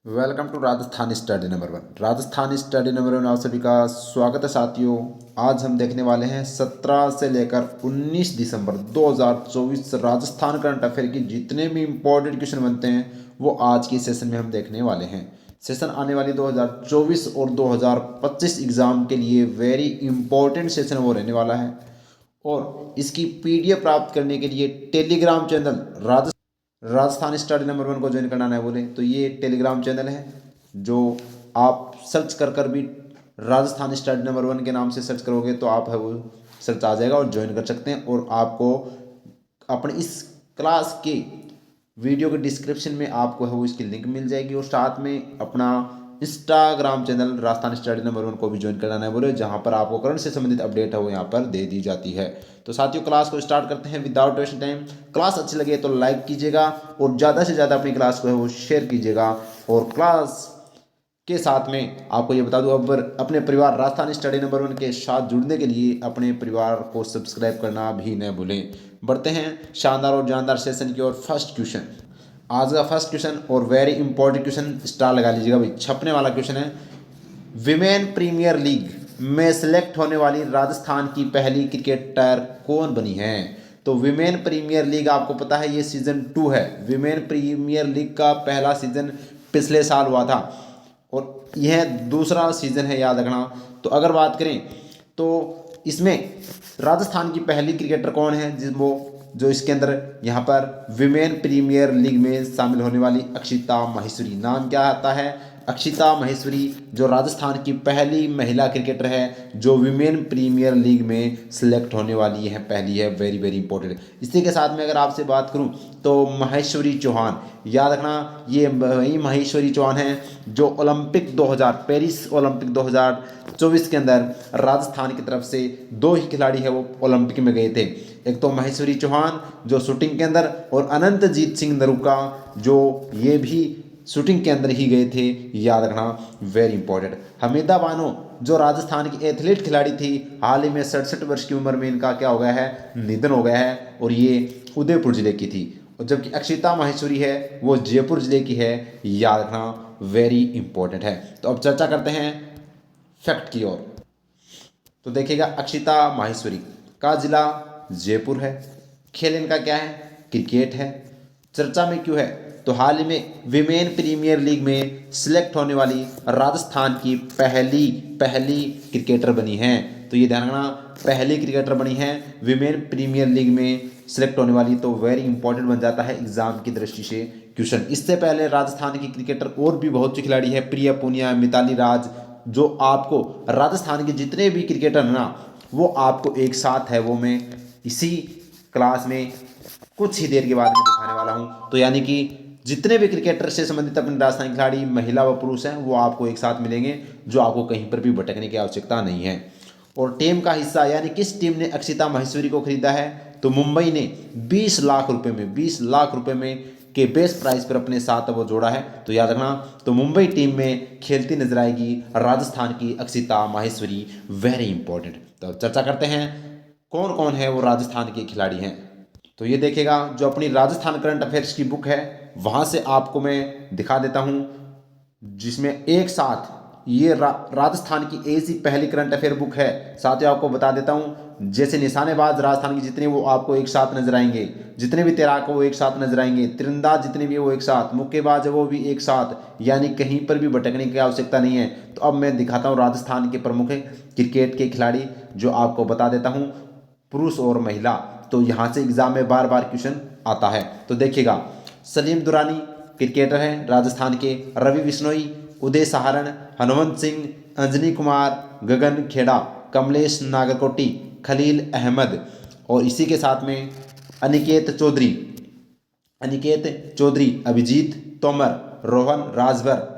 Welcome to Rajasthan study number 1। Rajasthan study number 1 आप सभी का स्वागत है साथियों। आज हम देखने वाले हैं 17 से लेकर 19 दिसंबर 2024 राजस्थान करंट अफेयर की जितने भी इम्पोर्टेंट क्वेश्चन बनते हैं वो आज की सेशन में हम देखने वाले हैं। सेशन आने वाली 2024 और 2025 एग्ज़ाम के लिए वेरी इंपॉर्टेंट सेशन वो रहने वाला है। और इसकी पीडीएफ प्राप्त करने के लिए Telegram channel Rajasthan study number 1 को ज्वाइन करना है बोले तो ये टेलीग्राम चैनल है जो आप सर्च कर भी राजस्थान स्टडी नंबर 1 के नाम से सर्च करोगे तो आप है वो सर्च आ जाएगा और ज्वाइन कर सकते हैं। और आपको अपने इस क्लास के वीडियो के डिस्क्रिप्शन में आपको है वो इसकी लिंक मिल जाएगी। और साथ में अपना Instagram channel Rajasthan study number 1 को भी ज्वाइन कराना है बोले, जहाँ पर आपको करंट से संबंधित अपडेट है वो यहाँ पर दे दी जाती है। तो साथियों क्लास को स्टार्ट करते हैं विदाउट वेस्टिंग टाइम। क्लास अच्छी लगे तो लाइक कीजिएगा और ज़्यादा से ज़्यादा अपनी क्लास को है वो शेयर कीजिएगा। और क्लास के साथ में आपको ये बता दूं, अब अपने परिवार राजस्थान स्टडी नंबर 1 के साथ जुड़ने के लिए अपने परिवार को सब्सक्राइब करना भी न भूलें। बढ़ते हैं शानदार और जानदार सेशन की ओर। फर्स्ट क्वेश्चन, आज का फर्स्ट क्वेश्चन और वेरी इंपॉर्टेंट क्वेश्चन, स्टार लगा लीजिएगा भाई, छपने वाला क्वेश्चन है। विमेन प्रीमियर लीग में सिलेक्ट होने वाली राजस्थान की पहली क्रिकेटर कौन बनी है? तो विमेन प्रीमियर लीग आपको पता है ये सीजन 2 है। विमेन प्रीमियर लीग का पहला सीजन पिछले साल हुआ था और यह दूसरा सीजन है, याद रखना। तो अगर बात करें तो इसमें राजस्थान की पहली क्रिकेटर कौन है जिस वो जो इसके अंदर यहाँ पर विमेन प्रीमियर लीग में शामिल होने वाली अक्षिता माहेश्वरी। नाम क्या आता है? अक्षिता माहेश्वरी, जो राजस्थान की पहली महिला क्रिकेटर है जो विमेन प्रीमियर लीग में सिलेक्ट होने वाली है, पहली है। Very very important. इसी के साथ में अगर आपसे बात करूं तो माहेश्वरी चौहान, याद रखना ये वही माहेश्वरी चौहान है जो ओलंपिक 2000 पेरिस ओलंपिक 2024 के अंदर राजस्थान की तरफ से 2 ही खिलाड़ी है वो ओलंपिक में गए थे। एक तो माहेश्वरी चौहान जो शूटिंग के अंदर, और अनंतजीत सिंह नरूका जो ये भी शूटिंग के अंदर ही गए थे, याद रखना। Very important. हमीदा बानो जो राजस्थान की एथलीट खिलाड़ी थी, हाल ही में 67 वर्ष की उम्र में इनका क्या हो गया है, निधन हो गया है, और ये उदयपुर जिले की थी। और जबकि अक्षिता माहेश्वरी है वो जयपुर जिले की है, याद रखना। वेरी इंपॉर्टेंट है। तो अब चर्चा करते हैं फैक्ट की ओर। तो देखिएगा अक्षिता माहेश्वरी का जिला जयपुर है, खेल इनका क्या है, क्रिकेट है। चर्चा में क्यों है? तो हाल ही में विमेन प्रीमियर लीग में सिलेक्ट होने वाली राजस्थान की पहली क्रिकेटर बनी हैं। तो ये ध्यान रखना, पहली क्रिकेटर बनी है विमेन प्रीमियर लीग में सिलेक्ट होने वाली। तो वेरी इंपॉर्टेंट बन जाता है एग्जाम की दृष्टि से क्वेश्चन। इससे पहले राजस्थान की क्रिकेटर और भी बहुत सी खिलाड़ी है, प्रिया पूनिया, मिताली राज, जो आपको राजस्थान के जितने भी क्रिकेटर ना वो आपको एक साथ है वो मैं इसी क्लास में कुछ ही देर के बाद में दिखाने वाला हूं। तो यानी कि जितने भी क्रिकेटर से संबंधित अपने राजस्थान खिलाड़ी महिला व पुरुष हैं वो आपको एक साथ मिलेंगे, जो आपको कहीं पर भी भटकने की आवश्यकता नहीं है। और टीम का हिस्सा यानी किस टीम ने अक्षिता माहेश्वरी को खरीदा है? तो मुंबई ने 20 लाख रुपए में 20 लाख रुपए में के बेस्ट प्राइस पर अपने साथ वो जोड़ा है। तो याद रखना, तो मुंबई टीम में खेलती नजर आएगी राजस्थान की अक्षिता माहेश्वरी। Very important. तो चर्चा करते हैं कौन कौन है वो राजस्थान के खिलाड़ी हैं। तो ये देखेगा, जो अपनी राजस्थान करंट अफेयर्स की बुक है वहाँ से आपको मैं दिखा देता हूँ, जिसमें एक साथ ये राजस्थान की ऐसी पहली करंट अफेयर बुक है। साथ ही आपको बता देता हूँ, जैसे निशानेबाज राजस्थान के जितने वो आपको एक साथ नजर आएंगे, जितने भी तैराक वो एक साथ नजर आएंगे, तीरंदाज जितने भी वो एक साथ, मुक्केबाज है वो भी एक साथ, यानी कहीं पर भी भटकने की आवश्यकता नहीं है। तो अब मैं दिखाता हूँ राजस्थान के प्रमुख क्रिकेट के खिलाड़ी, जो आपको बता देता हूँ पुरुष और महिला। तो यहाँ से एग्जाम में बार बार क्वेश्चन आता है। तो देखिएगा, सलीम दुरानी क्रिकेटर हैं राजस्थान के, रवि बिश्नोई, उदय सहारण, हनुमंत सिंह, अंजनी कुमार, गगन खेड़ा, कमलेश नागरकोटी, खलील अहमद, और इसी के साथ में अनिकेत चौधरी, अभिजीत तोमर, रोहन राजभर।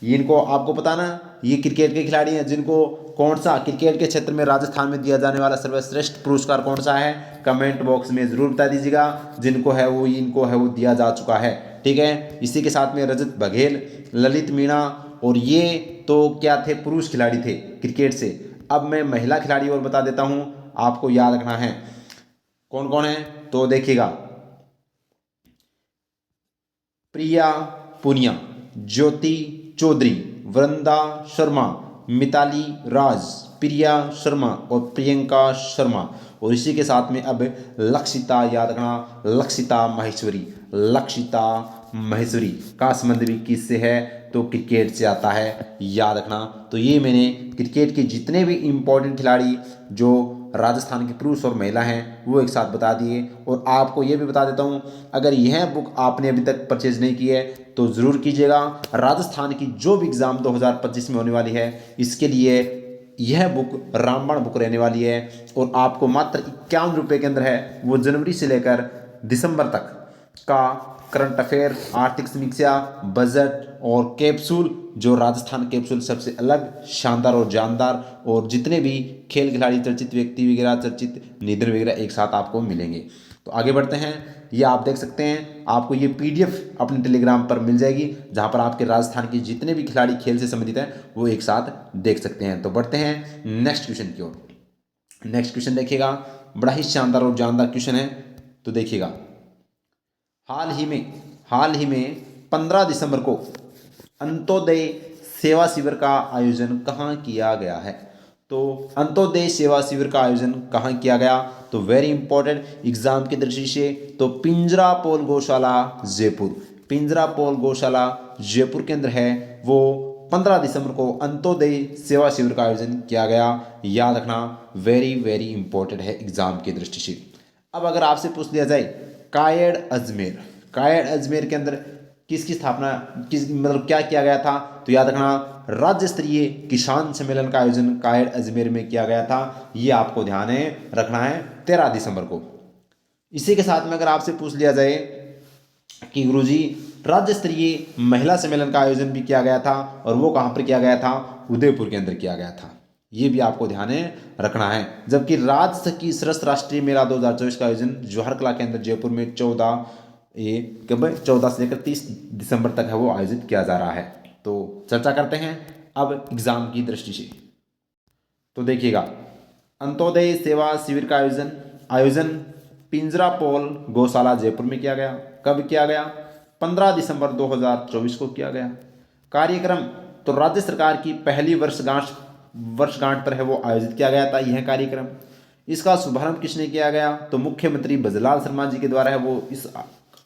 इनको आपको पता ना, ये क्रिकेट के खिलाड़ी हैं जिनको कौन सा क्रिकेट के क्षेत्र में राजस्थान में दिया जाने वाला सर्वश्रेष्ठ पुरस्कार कौन सा है, कमेंट बॉक्स में जरूर बता दीजिएगा। जिनको है वो इनको है वो दिया जा चुका है, ठीक है। इसी के साथ में रजत बघेल, ललित मीणा, और ये तो क्या थे, पुरुष खिलाड़ी थे क्रिकेट से। अब मैं महिला खिलाड़ी और बता देता हूं, आपको याद रखना है कौन कौन है। तो देखिएगा, प्रिया पूनिया, ज्योति चौधरी, वृंदा शर्मा, मिताली राज, प्रिया शर्मा और प्रियंका शर्मा। और इसी के साथ में अब लक्षिता, याद रखना लक्षिता माहेश्वरी। लक्षिता माहेश्वरी का संबंध भी किससे है? तो क्रिकेट से आता है, याद रखना। तो ये मैंने क्रिकेट के जितने भी इम्पोर्टेंट खिलाड़ी जो राजस्थान के पुरुष और महिला हैं वो एक साथ बता दिए। और आपको ये भी बता देता हूँ, अगर यह बुक आपने अभी तक परचेज नहीं की है तो ज़रूर कीजिएगा। राजस्थान की जो भी एग्ज़ाम 2025 में होने वाली है इसके लिए यह बुक रामबाण बुक रहने वाली है। और आपको मात्र 51 रुपये के अंदर है, वो जनवरी से लेकर दिसंबर तक का करंट अफेयर, आर्थिक समीक्षा, बजट और कैप्सूल, जो राजस्थान कैप्सूल सबसे अलग शानदार और जानदार, और जितने भी खेल खिलाड़ी, चर्चित व्यक्ति वगैरह, चर्चित निधन वगैरह एक साथ आपको मिलेंगे। तो आगे बढ़ते हैं। ये आप देख सकते हैं, आपको ये पीडीएफ अपने टेलीग्राम पर मिल जाएगी जहां पर आपके राजस्थान के जितने भी खिलाड़ी खेल से संबंधित हैं वो एक साथ देख सकते हैं। तो बढ़ते हैं नेक्स्ट क्वेश्चन की ओर। नेक्स्ट क्वेश्चन देखिएगा, बड़ा ही शानदार और जानदार क्वेश्चन है। तो देखिएगा, हाल ही में 15 दिसंबर को अंत्योदय सेवा शिविर का आयोजन कहाँ किया गया है? तो अंत्योदय सेवा शिविर का आयोजन कहाँ किया गया? तो वेरी इंपॉर्टेंट एग्जाम की दृष्टि से, तो पिंजरापोल गौशाला जयपुर। पिंजरापोल गौशाला जयपुर के अंदर है, वो 15 दिसंबर को अंत्योदय सेवा शिविर का आयोजन किया गया, याद रखना। वेरी वेरी इंपॉर्टेंट है एग्जाम की दृष्टि से। अब अगर आपसे पूछ लिया जाए कायड़ अजमेर, कायड़ अजमेर के अंदर किसकी स्थापना, मतलब क्या किया गया था? तो याद रखना राज्य स्तरीय किसान सम्मेलन का आयोजन कायड़ अजमेर में किया गया था। ये आपको ध्यान है रखना है 13 दिसंबर को। इसी के साथ में अगर आपसे पूछ लिया जाए कि गुरुजी राज्य स्तरीय महिला सम्मेलन का आयोजन भी किया गया था, और वो कहाँ पर किया गया था? उदयपुर के अंदर किया गया था। ये भी आपको ध्यान रखना है। जबकि राज्य की सरस राष्ट्रीय मेला 2024 का आयोजन जौहर कला के अंदर जयपुर में 14 से लेकर 30 दिसंबर तक है वो आयोजित किया जा रहा है। तो चर्चा करते हैं अब एग्जाम की दृष्टि से। तो देखिएगा, अंत्योदय सेवा शिविर का आयोजन पिंजरापोल गौशाला जयपुर में किया गया। कब किया गया? 15 दिसंबर 2024 को किया गया। कार्यक्रम, तो राज्य सरकार की पहली वर्षगांठ पर है वो आयोजित किया गया था यह कार्यक्रम। इसका शुभारंभ किसने किया गया? तो मुख्यमंत्री बजलाल शर्मा जी के द्वारा है वो इस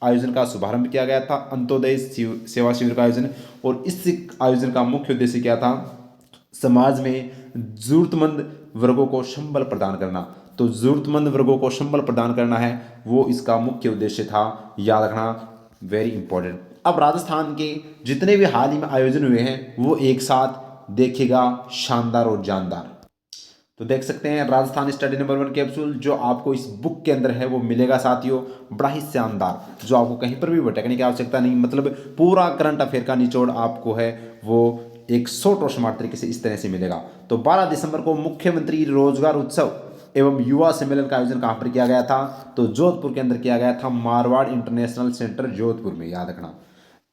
आयोजन का शुभारंभ किया गया था, अंत्योदय सेवा शिविर का आयोजन। और इस आयोजन का मुख्य उद्देश्य क्या था? समाज में जरूरतमंद वर्गों को संबल प्रदान करना। तो जरूरतमंद वर्गों को संबल प्रदान करना है वो इसका मुख्य उद्देश्य था, याद रखना। Very important. अब राजस्थान के जितने भी हाल ही में आयोजन हुए हैं वो एक साथ देखिएगा, शानदार और जानदार। तो देख सकते हैं राजस्थान स्टडी नंबर 1 कैप्सूल जो आपको इस बुक के अंदर है वो मिलेगा साथियों, बड़ा ही शानदार, जो आपको कहीं पर भी भटकने की आवश्यकता नहीं। मतलब पूरा करंट अफेयर का निचोड़ आपको है वो एक शॉर्ट और स्मार्ट तरीके से इस तरह से मिलेगा। तो 12 दिसंबर को मुख्यमंत्री रोजगार उत्सव एवं युवा सम्मेलन का आयोजन कहाँ पर किया गया था? तो जोधपुर के अंदर किया गया था, मारवाड़ इंटरनेशनल सेंटर जोधपुर में, याद रखना।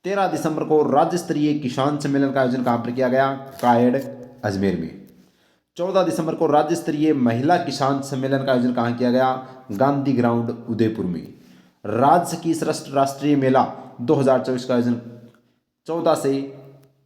13 दिसंबर को राज्य स्तरीय किसान सम्मेलन का आयोजन कहाँ पर किया गया? कायड़ अजमेर में। 14 दिसंबर को राज्य स्तरीय महिला किसान सम्मेलन का आयोजन कहाँ किया गया? गांधी ग्राउंड उदयपुर में। राज्य की श्रेष्ठ राष्ट्रीय मेला 2024 का आयोजन 14 से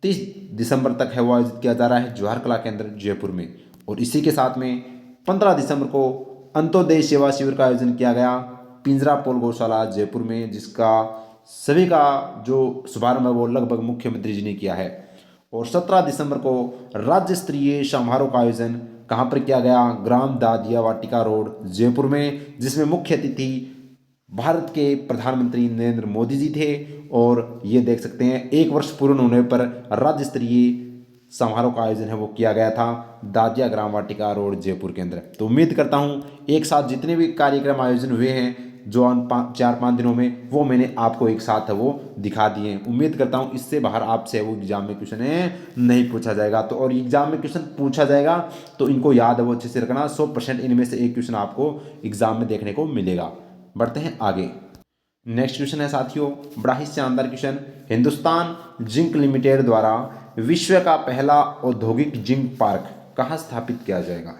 30 दिसंबर तक है वो आयोजित किया जा रहा है जौहर कला केंद्र जयपुर में। और इसी के साथ में 15 दिसंबर को अंत्योदय सेवा शिविर का आयोजन किया गया पिंजरापोल गौशाला जयपुर में, जिसका सभी का जो शुभारंभ है वो लगभग मुख्यमंत्री जी ने किया है। और 17 दिसंबर को राज्य स्तरीय समारोह का आयोजन कहाँ पर किया गया? ग्राम दादिया वाटिका रोड जयपुर में, जिसमें मुख्य अतिथि भारत के प्रधानमंत्री नरेंद्र मोदी जी थे। और ये देख सकते हैं 1 वर्ष पूर्ण होने पर राज्य स्तरीय समारोह का आयोजन है वो किया गया था दादिया ग्राम वाटिका रोड जयपुर के अंदर। तो उम्मीद करता हूँ एक साथ जितने भी कार्यक्रम आयोजन हुए हैं जो 4-5 दिनों में, वो मैंने आपको एक साथ है वो दिखा दिए हैं। उम्मीद करता हूँ इससे बाहर आपसे वो एग्जाम में क्वेश्चन नहीं पूछा जाएगा। तो और एग्जाम में क्वेश्चन पूछा जाएगा तो इनको याद है वो अच्छे से रखना, 100% इनमें से एक क्वेश्चन आपको एग्जाम में देखने को मिलेगा। बढ़ते हैं आगे। नेक्स्ट क्वेश्चन है साथियों, बड़ा ही शानदार क्वेश्चन। हिंदुस्तान जिंक लिमिटेड द्वारा विश्व का पहला औद्योगिक जिंक पार्क कहाँ स्थापित किया जाएगा?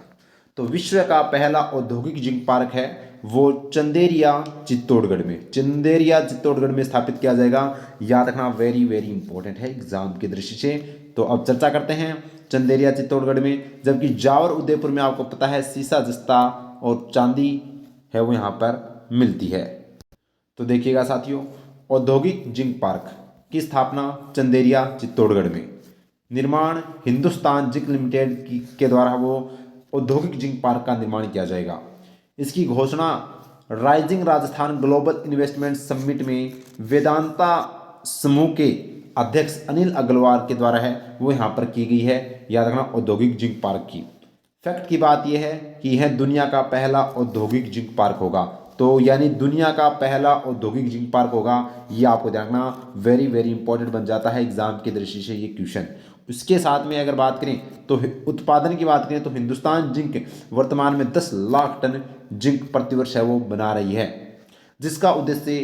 तो विश्व का पहला औद्योगिक जिंक पार्क है वो चंदेरिया चित्तौड़गढ़ में, चंदेरिया चित्तौड़गढ़ में स्थापित किया जाएगा। याद रखना, वेरी वेरी इंपॉर्टेंट है एग्जाम की दृष्टि से। तो अब चर्चा करते हैं चंदेरिया चित्तौड़गढ़ में। जबकि जावर उदयपुर में आपको पता है सीसा जस्ता और चांदी है वो यहाँ पर मिलती है। तो देखिएगा साथियों, औद्योगिक जिंक पार्क की स्थापना चंदेरिया चित्तौड़गढ़ में, निर्माण हिंदुस्तान जिंक लिमिटेड के द्वारा वो औद्योगिक जिंक पार्क का निर्माण किया जाएगा। इसकी घोषणा rising Rajasthan global investment summit में वेदांता समूह के अध्यक्ष अनिल अग्रवाल के द्वारा है वो यहाँ पर की गई है। याद रखना, औद्योगिक जिंक पार्क की फैक्ट की बात यह है कि यह दुनिया का पहला औद्योगिक जिंक पार्क होगा। तो यानी दुनिया का पहला औद्योगिक जिंक पार्क होगा, ये आपको ध्यान रखना, वेरी वेरी इंपॉर्टेंट बन जाता है एग्जाम की दृष्टि से ये क्वेश्चन। उसके साथ में अगर बात करें तो उत्पादन की बात करें तो हिंदुस्तान जिंक वर्तमान में 10 लाख टन जिंक प्रतिवर्ष है वो बना रही है, जिसका उद्देश्य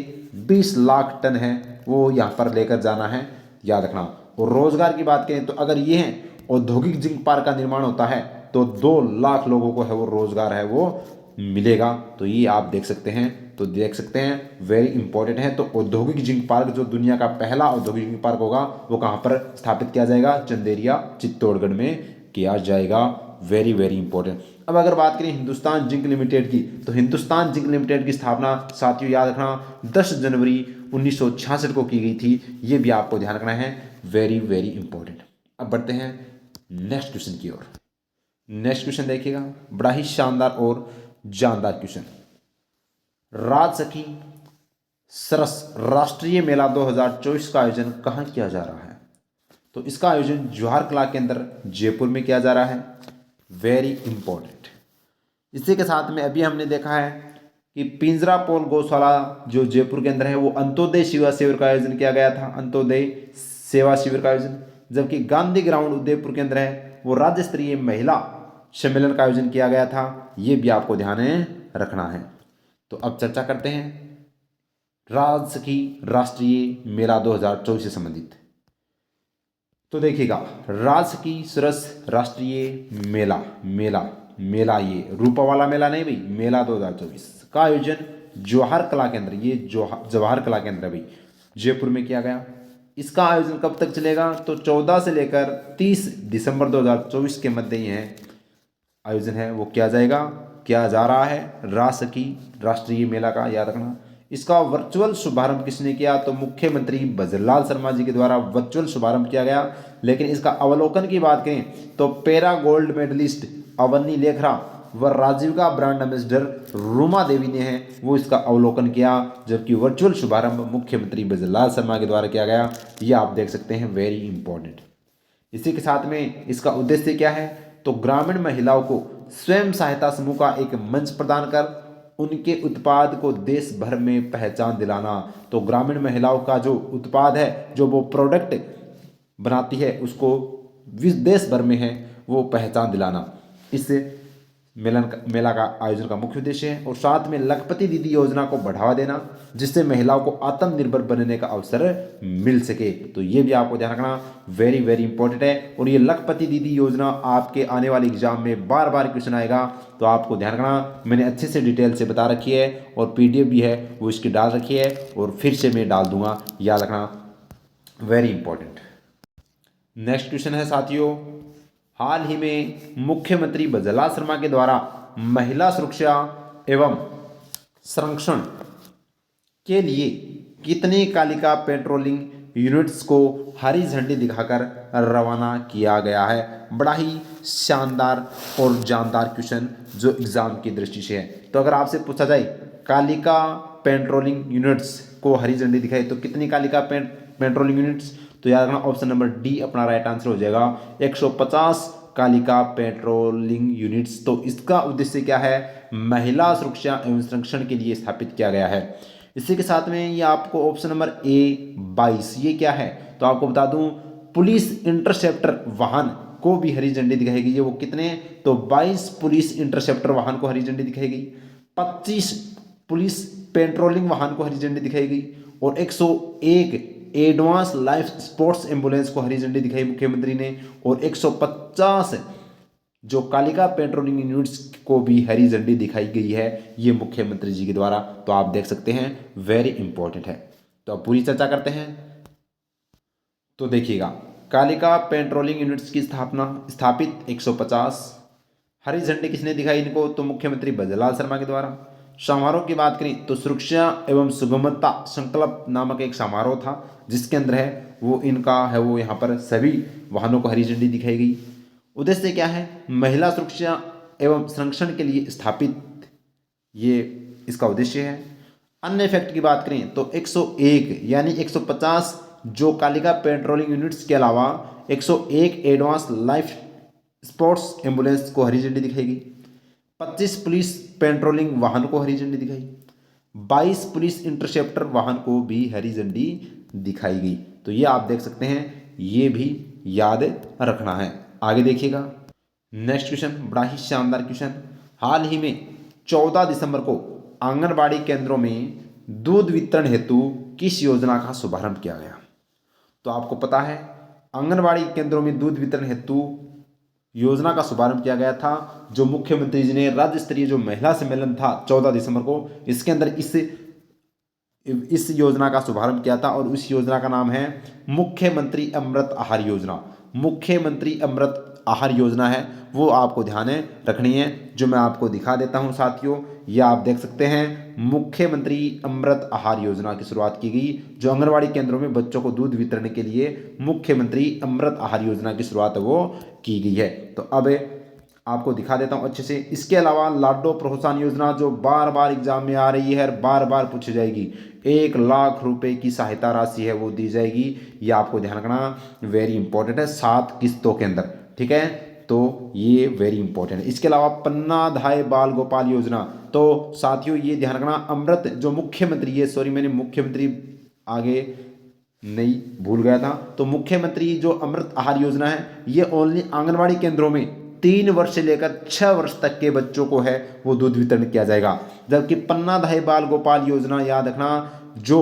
20 लाख टन है वो यहाँ पर लेकर जाना है। याद रखना। और रोजगार की बात करें तो अगर ये है औद्योगिक जिंक पार्क का निर्माण होता है तो 2 लाख लोगों को है वो रोजगार है वो मिलेगा। तो ये आप देख सकते हैं, वेरी इंपॉर्टेंट है। तो औद्योगिक जिंक पार्क जो दुनिया का पहला औद्योगिक जिंक पार्क होगा वो कहाँ पर स्थापित किया जाएगा? चंदेरिया चित्तौड़गढ़ में किया जाएगा। Very very important. अब अगर बात करें हिंदुस्तान जिंक लिमिटेड की, तो हिंदुस्तान जिंक लिमिटेड की स्थापना साथियों याद रखना 10 जनवरी 1966 को की गई थी। ये भी आपको ध्यान रखना है, वेरी वेरी इंपॉर्टेंट। अब बढ़ते हैं नेक्स्ट क्वेश्चन की ओर। नेक्स्ट क्वेश्चन देखिएगा, बड़ा ही शानदार और जानदार क्वेश्चन। राजसखी सरस राष्ट्रीय मेला 2024 का आयोजन कहाँ किया जा रहा है? तो इसका आयोजन जवाहर कला केंद्र जयपुर में किया जा रहा है। Very important. इसी के साथ में अभी हमने देखा है कि पिंजरापोल गौशाला जो जयपुर के अंदर है वो अंत्योदय सेवा शिविर का आयोजन किया गया था, अंत्योदय सेवा शिविर का आयोजन। जबकि गांधी ग्राउंड उदयपुर के अंदर है वो राज्य स्तरीय महिला सम्मेलन का आयोजन किया गया था। ये भी आपको ध्यान रखना है। तो अब चर्चा करते हैं राजसखी राष्ट्रीय मेला 2024 से संबंधित। तो देखिएगा, राजसखी सरस राष्ट्रीय मेला ये रूपा वाला मेला नहीं भाई, मेला 2024 का आयोजन जवाहर कला केंद्र, ये जवाहर कला केंद्र भाई जयपुर में किया गया। इसका आयोजन कब तक चलेगा? तो 14 से लेकर 30 दिसंबर 2024 के मध्य यह आयोजन है वो किया जा रहा है राजसखी राष्ट्रीय मेला का। याद रखना। इसका वर्चुअल शुभारंभ किसने किया? तो मुख्यमंत्री भजनलाल शर्मा जी के द्वारा वर्चुअल शुभारंभ किया गया। लेकिन इसका अवलोकन की बात करें तो para gold medallist Avani Lekhara व राजीविका ब्रांड एम्बेसडर रूमा देवी ने है वो इसका अवलोकन किया। जबकि वर्चुअल शुभारंभ मुख्यमंत्री भजनलाल शर्मा के द्वारा किया गया। ये आप देख सकते हैं, वेरी इंपॉर्टेंट। इसी के साथ में इसका उद्देश्य क्या है? तो ग्रामीण महिलाओं को स्वयं सहायता समूह का एक मंच प्रदान कर उनके उत्पाद को देश भर में पहचान दिलाना। तो ग्रामीण महिलाओं का जो उत्पाद है, जो वो प्रोडक्ट बनाती है, उसको देश भर में है वो पहचान दिलाना इस मेला का आयोजन का मुख्य उद्देश्य है। और साथ में लखपति दीदी योजना को बढ़ावा देना, जिससे महिलाओं को आत्मनिर्भर बनने का अवसर मिल सके। तो ये भी आपको ध्यान रखना, वेरी वेरी इंपॉर्टेंट है। और ये लखपति दीदी योजना आपके आने वाले एग्जाम में बार बार क्वेश्चन आएगा, तो आपको ध्यान रखना। मैंने अच्छे से डिटेल से बता रखी है और PDF भी है वो इसकी डाल रखी है और फिर से मैं डाल दूंगा, याद रखना, वेरी इंपॉर्टेंट। नेक्स्ट क्वेश्चन है साथियों, हाल ही में मुख्यमंत्री भजनलाल शर्मा के द्वारा महिला सुरक्षा एवं संरक्षण के लिए कितने कालिका पेट्रोलिंग यूनिट्स को हरी झंडी दिखाकर रवाना किया गया है? बड़ा ही शानदार और जानदार क्वेश्चन जो एग्जाम की दृष्टि से है। तो अगर आपसे पूछा जाए कालिका पेट्रोलिंग यूनिट्स को हरी झंडी दिखाई तो कितनी कालिका पेट्रोलिंग यूनिट्स? तो याद रखना ऑप्शन नंबर डी अपना राइट आंसर हो जाएगा, 150 कालिका पेट्रोलिंग यूनिट्स। तो इसका उद्देश्य क्या है? महिला सुरक्षा एवं संरक्षण के लिए स्थापित किया गया है। इसी के साथ में ये आपको ऑप्शन नंबर ए 22 ये क्या है? तो आपको बता दूं, पुलिस इंटरसेप्टर वाहन को भी हरी झंडी दिखाई गई है। वो कितने? तो 22 पुलिस इंटरसेप्टर वाहन को हरी झंडी दिखाई गई, 25 पुलिस पेट्रोलिंग वाहन को हरी झंडी दिखाई गई और 101 एडवांस लाइफ स्पोर्ट्स एम्बुलेंस को हरी झंडी दिखाई मुख्यमंत्री ने और 150 जो कालिका पेट्रोलिंग यूनिट्स को भी हरी झंडी दिखाई गई है ये मुख्यमंत्री जी के द्वारा। तो आप देख सकते हैं वेरी इंपॉर्टेंट है। तो अब पूरी चर्चा करते हैं। तो देखिएगा, कालिका पेट्रोलिंग यूनिट्स की स्थापित 150, हरी झंडी किसने दिखाई इनको, तो मुख्यमंत्री भजनलाल शर्मा के द्वारा। समारोह की बात करें तो सुरक्षा एवं सुगमता संकल्प नामक एक समारोह था जिसके अंदर है वो इनका है वो यहाँ पर सभी वाहनों को हरी झंडी दिखाई गई। उद्देश्य क्या है, महिला सुरक्षा एवं संरक्षण के लिए स्थापित ये इसका उद्देश्य है। अन्य फैक्ट की बात करें तो 101 यानी 150 जो कालिका पेट्रोलिंग यूनिट्स के अलावा 101 एडवांस लाइफ स्पोर्ट्स एम्बुलेंस को हरी झंडी दिखाई गई। 25 पुलिस पेट्रोलिंग वाहन को हरी झंडी दिखाई। 22 पुलिस इंटरसेप्टर वाहन को भी हरी झंडी दिखाई गई। तो ये आप देख सकते हैं, ये भी याद रखना है। आगे देखिएगा, नेक्स्ट क्वेश्चन बड़ा ही शानदार क्वेश्चन। हाल ही में 14 दिसंबर को आंगनबाड़ी केंद्रों में दूध वितरण हेतु किस योजना का शुभारंभ किया गया। तो आपको पता है आंगनबाड़ी केंद्रों में दूध वितरण हेतु योजना का शुभारंभ किया गया था, जो मुख्यमंत्री जी ने राज्य स्तरीय जो महिला सम्मेलन था 14 दिसंबर को, इसके अंदर इस योजना का शुभारंभ किया था और उस योजना का नाम है मुख्यमंत्री अमृत आहार योजना। मुख्यमंत्री अमृत आहार योजना है वो आपको ध्यान रखनी है, जो मैं आपको दिखा देता हूं साथियों। ये आप देख सकते हैं, मुख्यमंत्री अमृत आहार योजना की शुरुआत की गई, जो आंगनबाड़ी केंद्रों में बच्चों को दूध वितरण के लिए मुख्यमंत्री अमृत आहार योजना की शुरुआत वो की गई है। तो अब आपको दिखा देता हूं अच्छे से। इसके अलावा लाडो प्रोत्साहन योजना जो बार बार एग्जाम में आ रही है, बार बार पूछी जाएगी, 1 लाख रुपए की सहायता राशि है वो दी जाएगी। ये आपको ध्यान रखना, वेरी इंपॉर्टेंट है, 7 किस्तों के अंदर, ठीक है। तो ये वेरी इंपॉर्टेंट है। इसके अलावा पन्ना धाय बाल गोपाल योजना, तो साथियों ये ध्यान रखना, अमृत जो मुख्यमंत्री, ये सॉरी मैंने मुख्यमंत्री आगे नहीं भूल गया था, तो मुख्यमंत्री जो अमृत आहार योजना है ये ओनली आंगनबाड़ी केंद्रों में 3 वर्ष से लेकर 6 वर्ष तक के बच्चों को है वो दूध वितरण किया जाएगा। जबकि पन्ना धाय बाल गोपाल योजना याद रखना, जो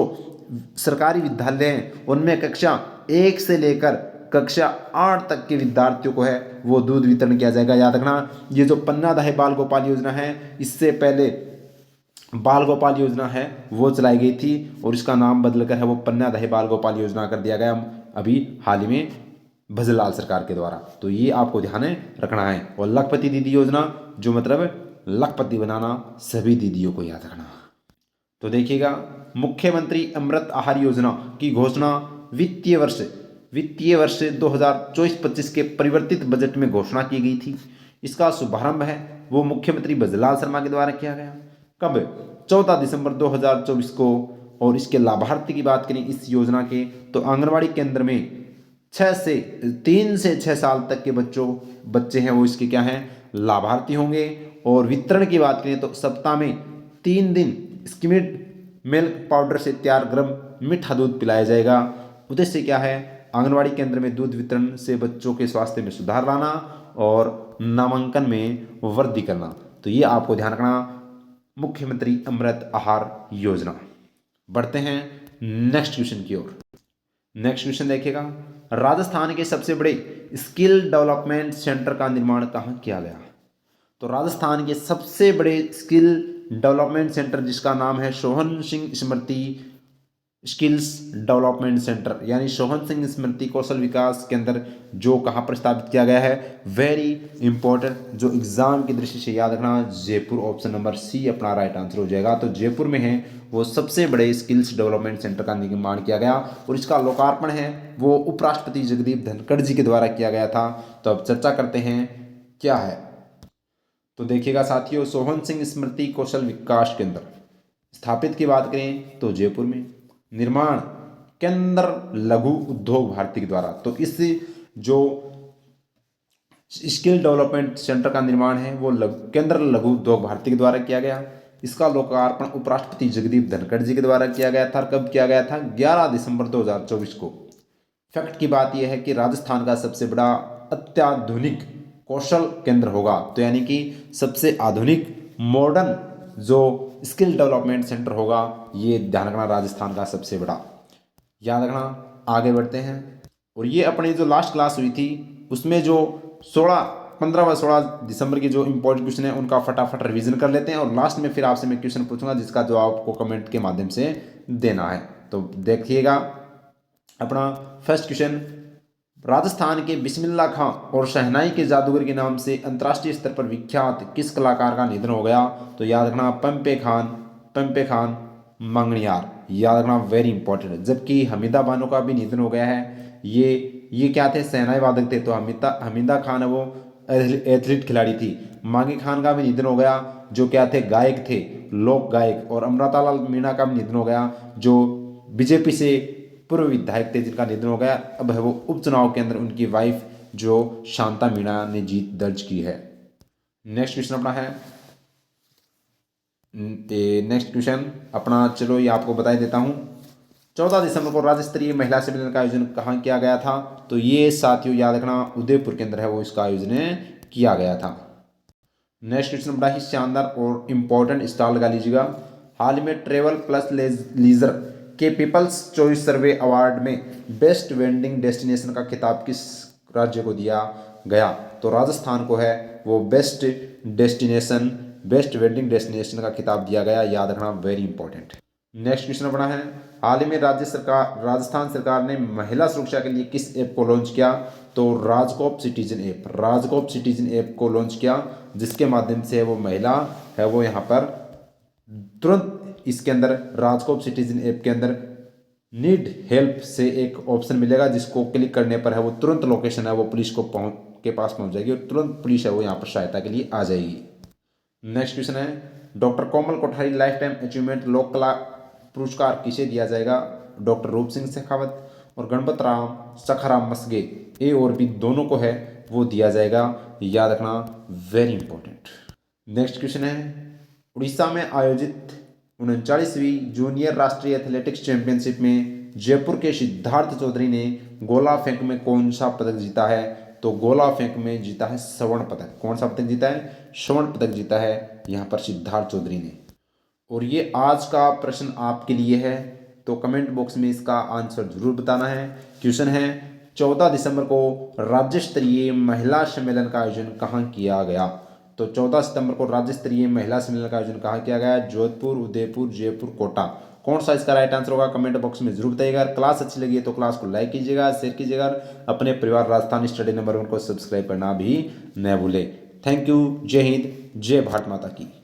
सरकारी विद्यालय हैं उनमें कक्षा 1 से लेकर कक्षा 8 तक के विद्यार्थियों को है वो दूध वितरण किया जाएगा। याद रखना, ये जो पन्ना धाय बाल गोपाल योजना है, इससे पहले बाल गोपाल योजना है वो चलाई गई थी और इसका नाम बदलकर है वो पन्ना धाय बाल गोपाल योजना कर दिया गया अभी हाल ही में भजनलाल सरकार के द्वारा। तो ये आपको ध्यान रखना है। और लखपति दीदी योजना, जो मतलब लखपति बनाना, सभी दीदियों को याद रखना। तो देखिएगा, मुख्यमंत्री अमृत आहार योजना की घोषणा वित्तीय वर्ष 2024-25 के परिवर्तित बजट में घोषणा की गई थी। इसका शुभारंभ है वो मुख्यमंत्री भजनलाल शर्मा के द्वारा किया गया। कब, 14 दिसंबर 2024 को। और इसके लाभार्थी की बात करें इस योजना के, तो आंगनबाड़ी केंद्र में 3 से 6 साल तक के बच्चे हैं वो इसके क्या हैं, लाभार्थी होंगे। और वितरण की बात करें तो सप्ताह में 3 दिन स्किम्ड मिल्क पाउडर से तैयार गर्म मीठा दूध पिलाया जाएगा। उद्देश्य क्या है, आंगनबाड़ी केंद्र में दूध वितरण से बच्चों के स्वास्थ्य में सुधार लाना और नामांकन में वृद्धि करना। तो ये आपको ध्यान रखना, मुख्यमंत्री अमृत आहार योजना। बढ़ते हैं नेक्स्ट क्वेश्चन की ओर। नेक्स्ट क्वेश्चन देखिएगा, राजस्थान के सबसे बड़े स्किल डेवलपमेंट सेंटर का निर्माण कहाँ किया गया। तो राजस्थान के सबसे बड़े स्किल डेवलपमेंट सेंटर जिसका नाम है सोहन सिंह स्मृति स्किल्स डेवलपमेंट सेंटर, यानी सोहन सिंह स्मृति कौशल विकास केंद्र, जो कहाँ पर स्थापित किया गया है, वेरी इंपॉर्टेंट, जो एग्जाम की दृष्टि से याद रखना, जयपुर, ऑप्शन नंबर सी अपना राइट आंसर हो जाएगा। तो जयपुर में है वो सबसे बड़े स्किल्स डेवलपमेंट सेंटर का निर्माण किया गया और इसका लोकार्पण है वो उपराष्ट्रपति जगदीप धनखड़ जी के द्वारा किया गया था। तो अब चर्चा करते हैं क्या है। तो देखिएगा साथियों, सोहन सिंह स्मृति कौशल विकास केंद्र स्थापित की बात करें तो जयपुर में, निर्माण केंद्र लघु उद्योग भारती के द्वारा। तो इस जो स्किल डेवलपमेंट सेंटर का निर्माण है वो केंद्र लघु उद्योग भारती के द्वारा किया गया। इसका लोकार्पण उपराष्ट्रपति जगदीप धनखड़ जी के द्वारा किया गया था। कब किया गया था, 11 दिसंबर 2024 को। फैक्ट की बात यह है कि राजस्थान का सबसे बड़ा अत्याधुनिक कौशल केंद्र होगा, तो यानी कि सबसे आधुनिक मॉडर्न जो स्किल डेवलपमेंट सेंटर होगा, ये ध्यान रखना, राजस्थान का सबसे बड़ा, याद रखना। आगे बढ़ते हैं। और ये अपनी जो लास्ट क्लास हुई थी उसमें जो 16 15 व 16 दिसंबर की जो इंपॉर्टेंट क्वेश्चन है उनका फटाफट रिवीजन कर लेते हैं और लास्ट में फिर आपसे मैं क्वेश्चन पूछूंगा जिसका जवाब आपको कमेंट के माध्यम से देना है। तो देखिएगा अपना फर्स्ट क्वेश्चन, राजस्थान के बिस्मिल्लाह खां और शहनाई के जादूगर के नाम से अंतर्राष्ट्रीय स्तर पर विख्यात किस कलाकार का निधन हो गया? तो याद रखना पंपे खान मंगनियार, याद रखना वेरी इंपॉर्टेंट। जबकि हमीदा बानो का भी निधन हो गया है। ये क्या थे? शहनाई वादक थे। तो हमीदा खान है वो एथलीट खिलाड़ी थी। मांगी खान का भी निधन हो गया जो क्या थे? गायक थे, लोक गायक। और अमृतालाल मीणा का भी निधन हो गया जो बीजेपी से पूर्व विधायक थे जिनका निधन हो गया। अब है वो उपचुनाव के अंदर उनकी वाइफ जो शांता मीणा ने जीत दर्ज की है। नेक्स्ट क्वेश्चन अपना है नेक्स्ट क्वेश्चन अपना, चलो ये आपको बता देता हूँ। 14 दिसंबर को राज्य स्तरीय महिला सम्मेलन का आयोजन कहाँ किया गया था? तो ये साथियों याद रखना उदयपुर के अंदर है वो इसका आयोजन किया गया था। नेक्स्ट क्वेश्चन बड़ा ही शानदार और इंपॉर्टेंट स्टार लगा लीजिएगा। हाल ही में ट्रेवल प्लस लीजर के पीपल्स चॉइस सर्वे अवार्ड में बेस्ट वेंडिंग डेस्टिनेशन का खिताब किस राज्य को दिया गया? तो राजस्थान को है वो बेस्ट वेडिंग डेस्टिनेशन का खिताब दिया गया, याद रखना वेरी इंपॉर्टेंट। नेक्स्ट क्वेश्चन अपना है, हाल ही में राजस्थान सरकार ने महिला सुरक्षा के लिए किस ऐप को लॉन्च किया? तो राजकोप सिटीजन ऐप को लॉन्च किया जिसके माध्यम से वो महिला है वो यहाँ पर तुरंत इसके अंदर राजकोप सिटीजन ऐप के अंदर नीड हेल्प से एक ऑप्शन मिलेगा जिसको क्लिक करने पर है वो तुरंत लोकेशन है वो पुलिस को के पास पहुंच जाएगी और तुरंत पुलिस है वो यहाँ पर सहायता के लिए आ जाएगी। नेक्स्ट क्वेश्चन है, डॉक्टर कोमल कोठारी लाइफ टाइम अचीवमेंट लोक कला पुरस्कार किसे दिया जाएगा? डॉक्टर रूप सिंह शेखावत और गणपत राम सखाराम मसगे, ए और बी दोनों को है वो दिया जाएगा, याद रखना वेरी इंपॉर्टेंट। नेक्स्ट क्वेश्चन है, उड़ीसा में आयोजित 39वीं जूनियर राष्ट्रीय एथलेटिक्स चैंपियनशिप में जयपुर के सिद्धार्थ चौधरी ने गोला फेंक में कौन सा पदक जीता है? तो गोला फेंक में जीता है स्वर्ण पदक। कौन सा पदक जीता है? स्वर्ण पदक जीता है यहाँ पर सिद्धार्थ चौधरी ने। और ये आज का प्रश्न आपके लिए है तो कमेंट बॉक्स में इसका आंसर जरूर बताना है। क्वेश्चन है, 14 दिसंबर को राज्य स्तरीय महिला सम्मेलन का आयोजन कहाँ किया गया? तो 14 सितंबर को राज्य स्तरीय महिला सम्मेलन का आयोजन कहाँ किया गया? जोधपुर, उदयपुर, जयपुर, कोटा। कौन सा इसका राइट आंसर होगा कमेंट बॉक्स में जरूर बताइएगा। क्लास अच्छी लगी है तो क्लास को लाइक कीजिएगा, शेयर कीजिएगा, अपने परिवार राजस्थान स्टडी नंबर 1 को सब्सक्राइब करना भी न भूलें। Thank you. जय हिंद, जय भारत माता की।